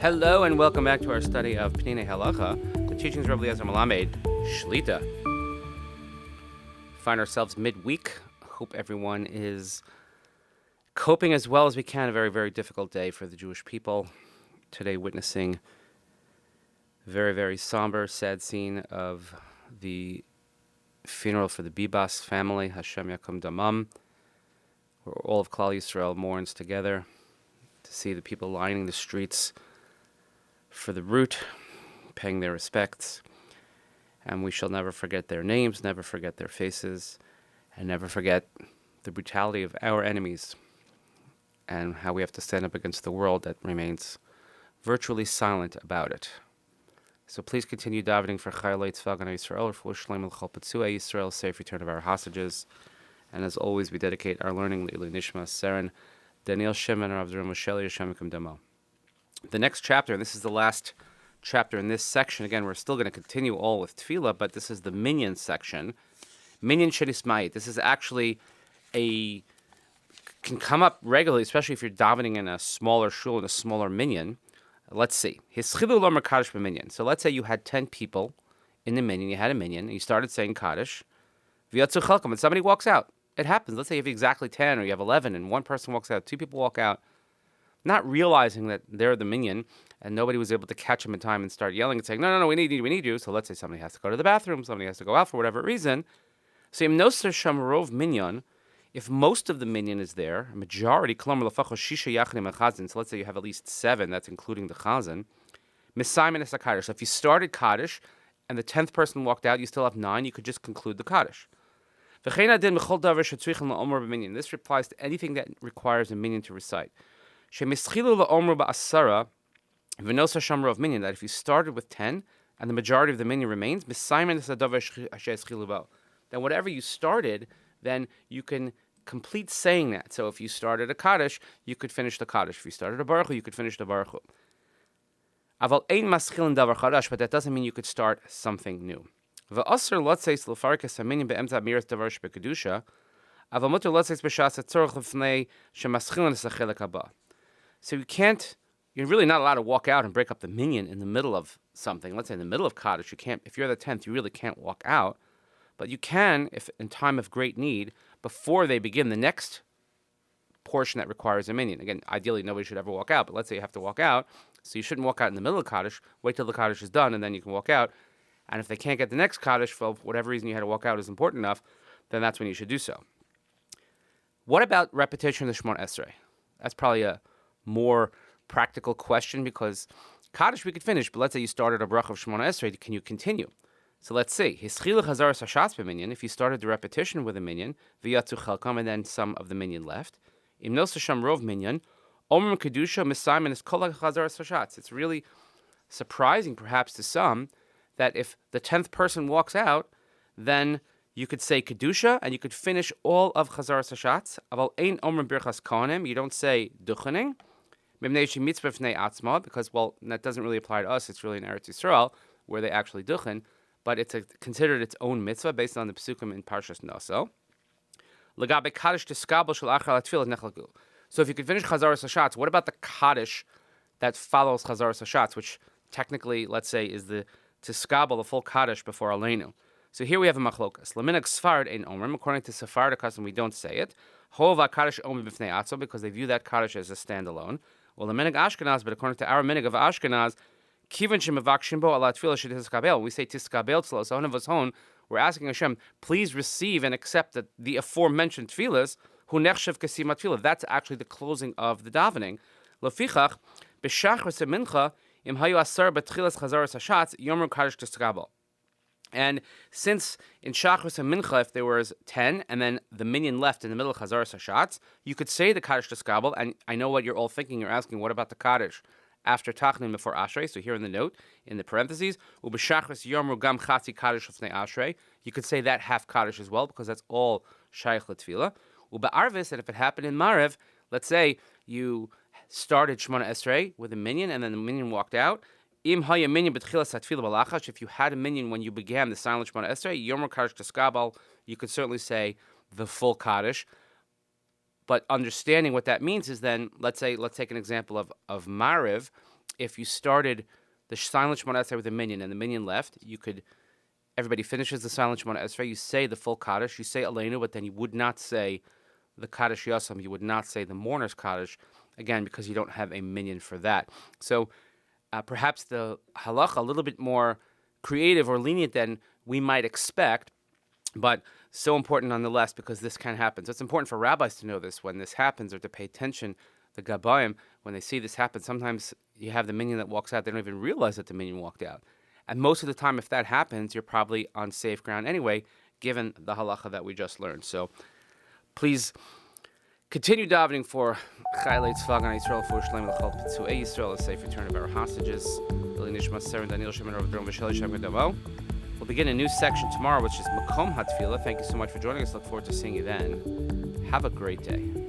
Hello and welcome back to our study of Peninei Halacha, the teachings of Rabbi Eliezer Melamed, Shlita. Find ourselves midweek. Hope everyone is coping as well as we can. A very, very difficult day for the Jewish people. Today witnessing a very, very somber, sad scene of the funeral for the Bibas family, Hashem Yakum Damam, where all of Klal Yisrael mourns together to see the people lining the streets for the route, paying their respects. And we shall never forget their names, never forget their faces, and never forget the brutality of our enemies and how we have to stand up against the world that remains virtually silent about it. So please continue davening for Chayalei Tzva Gana Yisrael, for Shleim L'chol Petzuei Yisrael, safe return of our hostages. And as always, we dedicate our learning to Nishmat, Seren, Daniel Shimon, Rav Zerah Moshe Yashem Yikum Damo. The next chapter, and this is the last chapter in this section. Again, we're still going to continue all with Tefillah, but this is the Minyan section. Minyan Shenismayit. This is actually can come up regularly, especially if you're davening in a smaller shul, in a smaller minyan. Let's see. Hischilu Lomer Kaddish b'minyan. So let's say you had 10 people in the minyan. You had a minyan, and you started saying Kaddish. V'yatzu chelkom, and somebody walks out. It happens. Let's say you have exactly 10, or you have 11, and one person walks out, 2 people walk out, not realizing that they're the minyan, and nobody was able to catch them in time and start yelling and saying, no, we need you. So let's say somebody has to go to the bathroom, somebody has to go out for whatever reason. So im noser sham rov minyan, if most of the minyan is there, a majority, so let's say you have at least 7, that's including the chazan, misaymin es HaKaddish. So if you started Kaddish, and the 10th person walked out, you still have 9, you could just conclude the Kaddish. This applies to anything that requires a minyan to recite. That if you started with 10 and the majority of the minyan remains, then whatever you started, then you can complete saying that. So if you started a Kaddish, you could finish the Kaddish. If you started a Baruch Hu, you could finish the Baruch Hu. But that doesn't mean you could start something new. So you're really not allowed to walk out and break up the minyan in the middle of something. Let's say in the middle of Kaddish, you can't. If you're the 10th, you really can't walk out. But you can, if in time of great need, before they begin the next portion that requires a minyan. Again, ideally, nobody should ever walk out, but let's say you have to walk out, so you shouldn't walk out in the middle of Kaddish. Wait till the Kaddish is done, and then you can walk out. And if they can't get the next Kaddish, for whatever reason you had to walk out is important enough, then that's when you should do so. What about repetition of the Shemona Esrei? That's probably a more practical question, because Kaddish we could finish, but let's say you started a bracha of Shemona Esrei, can you continue? So let's see. If you started the repetition with a minyan, v'yatzu chelkam, and then some of the minyan left. Im nosa sham rov minyan, omrim kedusha misaymin es kol hachazaras hashatz. It's really surprising, perhaps to some, that if the 10th person walks out, then you could say kedusha and you could finish all of chazaras hashatz. Aval ein omrim birchas kohanim. You don't say duchening. Because, well, that doesn't really apply to us. It's really in Eretz Yisrael where they actually duchen. But it's considered its own mitzvah based on the Pesukim in Parshas Naso. So if you could finish Chazaras Hashatz, what about the Kaddish that follows Chazaras Hashatz, which technically, let's say, is the Tiskabel, the full Kaddish before Aleinu? So here we have a machlokas. Laminak Sfard ein omrim. According to Sephardic custom, we don't say it. Hova Kaddish omrim b'fnei atzo, because they view that Kaddish as a standalone. Well, the minig Ashkenaz, but according to our minig of Ashkenaz, Kivan shemavakshim bo ala tefillah shetiskabel. We say tiskabel tzlos onavos hon. We're asking Hashem, please receive and accept the aforementioned tefillahs. Hu nechshav kasimat tefillah. That's actually the closing of the davening. Lofichach b'shachris mincha im hayu asar b'tchilas chazaras hashatz yomer kaddish tiskabel. And since in Shachris and Mincha, if there was 10, and then the minyan left in the middle of Chazaras Hashatz, you could say the Kaddish Tiskabel, and I know what you're all thinking. You're asking, what about the Kaddish after Tachnim before Ashrei? So here in the note, in the parentheses, Ubeshachris Yomru Gam Chatzi Kaddish Lefnei Ashrei. You could say that half Kaddish as well, because that's all Shaykh L'Tefillah. Ube'arvis, and if it happened in Marev, let's say you started Shemona Esrei with a minyan, and then the minyan walked out. If you had a minyan when you began the silent Shemona Esrei, Yomer Kaddish Tiskabel, you could certainly say the full Kaddish. But understanding what that means is then, let's take an example of Mariv. if you started the silent Shemona Esrei with a minyan and the minyan left, everybody finishes the silent Shemona Esrei, you say the full Kaddish, you say Aleinu, but then you would not say the Kaddish Yosam, you would not say the mourner's Kaddish, again, because you don't have a minyan for that. So perhaps the halacha a little bit more creative or lenient than we might expect, but so important nonetheless because this can happen. So it's important for rabbis to know this when this happens, or to pay attention. The Gabayim, when they see this happen, sometimes you have the minyan that walks out, they don't even realize that the minyan walked out. And most of the time, if that happens, you're probably on safe ground anyway, given the halacha that we just learned. So please continue davening for Chaylei Tzva Gan Yisrael, for Shalom L'chol Petzuei Yisrael, a safe return of our hostages. Nishmat Seren Daniel Shemin Rav Dron V'Sheli Shem Gedamo. We'll begin a new section tomorrow, which is Makom HaTefillah. Thank you so much for joining us. Look forward to seeing you then. Have a great day.